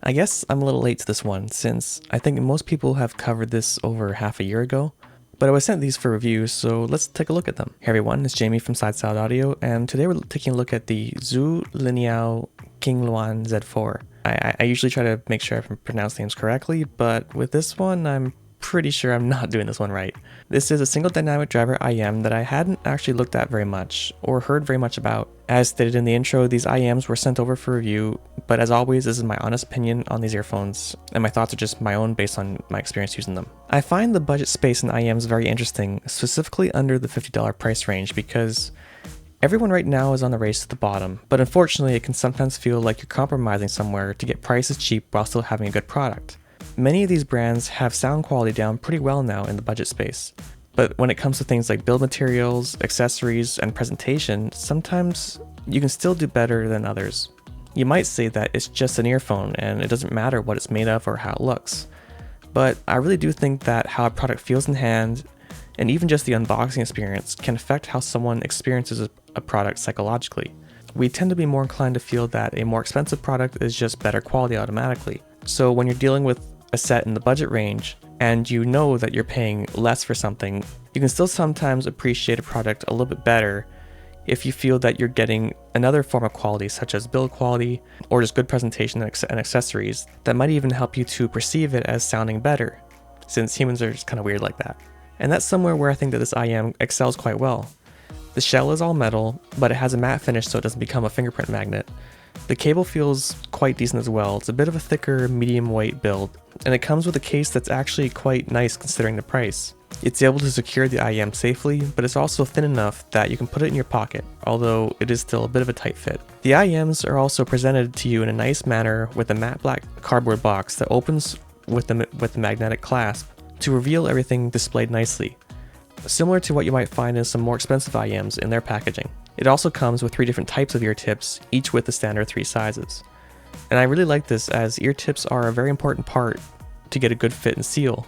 I guess I'm a little late to this one since I think most people have covered this over half a year ago, but I was sent these for review, so let's take a look at them. Hey everyone, it's Jamie from Side Salad Audio, and today we're taking a look at the ZhuLinniao QuingLuan Z4. I usually try to make sure I pronounce names correctly, but with this one, I'm pretty sure I'm not doing this one right. This is a single dynamic driver IEM that I hadn't actually looked at very much or heard very much about. As stated in the intro, these IEMs were sent over for review, but as always, this is my honest opinion on these earphones, and my thoughts are just my own based on my experience using them. I find the budget space in IEMs very interesting, specifically under the $50 price range, because everyone right now is on the race to the bottom, but unfortunately it can sometimes feel like you're compromising somewhere to get prices cheap while still having a good product. Many of these brands have sound quality down pretty well now in the budget space, but when it comes to things like build materials, accessories, and presentation, sometimes you can still do better than others. You might say that it's just an earphone and it doesn't matter what it's made of or how it looks, but I really do think that how a product feels in hand, and even just the unboxing experience, can affect how someone experiences a product psychologically. We tend to be more inclined to feel that a more expensive product is just better quality automatically. So when you're dealing with a set in the budget range, and you know that you're paying less for something, you can still sometimes appreciate a product a little bit better if you feel that you're getting another form of quality, such as build quality, or just good presentation and accessories that might even help you to perceive it as sounding better, since humans are just kind of weird like that. And that's somewhere where I think that this IEM excels quite well. The shell is all metal, but it has a matte finish so it doesn't become a fingerprint magnet. The cable feels quite decent as well. It's a bit of a thicker, medium weight build, and it comes with a case that's actually quite nice considering the price. It's able to secure the IEM safely, but it's also thin enough that you can put it in your pocket, although it is still a bit of a tight fit. The IEMs are also presented to you in a nice manner with a matte black cardboard box that opens with the magnetic clasp to reveal everything displayed nicely, similar to what you might find in some more expensive IEMs in their packaging. It also comes with 3 different types of ear tips, each with the standard 3 sizes. And I really like this as ear tips are a very important part to get a good fit and seal.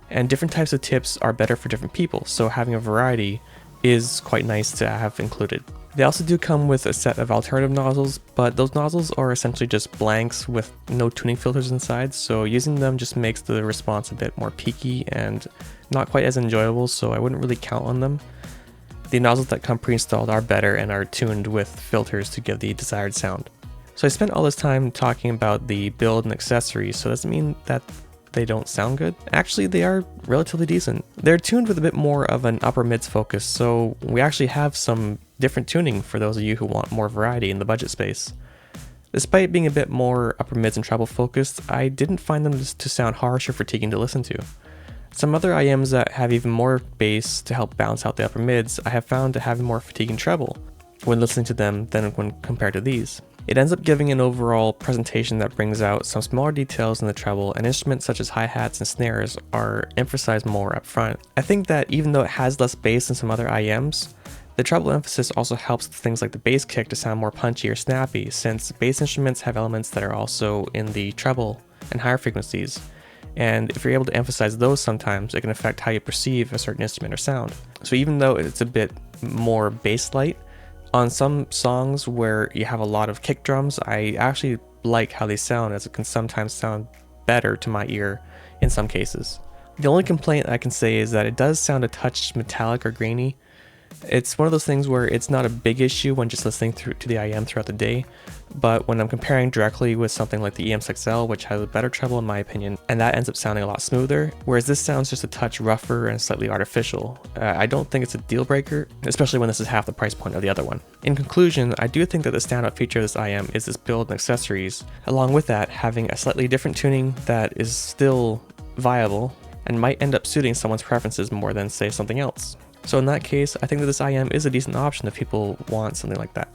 And different types of tips are better for different people, so having a variety is quite nice to have included. They also do come with a set of alternative nozzles, but those nozzles are essentially just blanks with no tuning filters inside, so using them just makes the response a bit more peaky and not quite as enjoyable, so I wouldn't really count on them. The nozzles that come pre-installed are better and are tuned with filters to give the desired sound. So I spent all this time talking about the build and accessories, so it doesn't mean that they don't sound good. Actually, they are relatively decent. They're tuned with a bit more of an upper mids focus, so we actually have some different tuning for those of you who want more variety in the budget space. Despite being a bit more upper mids and treble focused, I didn't find them to sound harsh or fatiguing to listen to. Some other IEMs that have even more bass to help balance out the upper mids, I have found to have more fatiguing treble when listening to them than when compared to these. It ends up giving an overall presentation that brings out some smaller details in the treble, and instruments such as hi-hats and snares are emphasized more up front. I think that even though it has less bass than some other IEMs, the treble emphasis also helps things like the bass kick to sound more punchy or snappy, since bass instruments have elements that are also in the treble and higher frequencies. And if you're able to emphasize those sometimes, it can affect how you perceive a certain instrument or sound. So even though it's a bit more bass light, on some songs where you have a lot of kick drums, I actually like how they sound, as it can sometimes sound better to my ear in some cases. The only complaint I can say is that it does sound a touch metallic or grainy. It's one of those things where it's not a big issue when just listening to the IEM throughout the day, but when I'm comparing directly with something like the EM6L, which has a better treble in my opinion, and that ends up sounding a lot smoother, whereas this sounds just a touch rougher and slightly artificial. I don't think it's a deal breaker, especially when this is half the price point of the other one. In conclusion, I do think that the standout feature of this IEM is this build and accessories, along with that having a slightly different tuning that is still viable and might end up suiting someone's preferences more than say something else. So in that case, I think that this IEM is a decent option if people want something like that.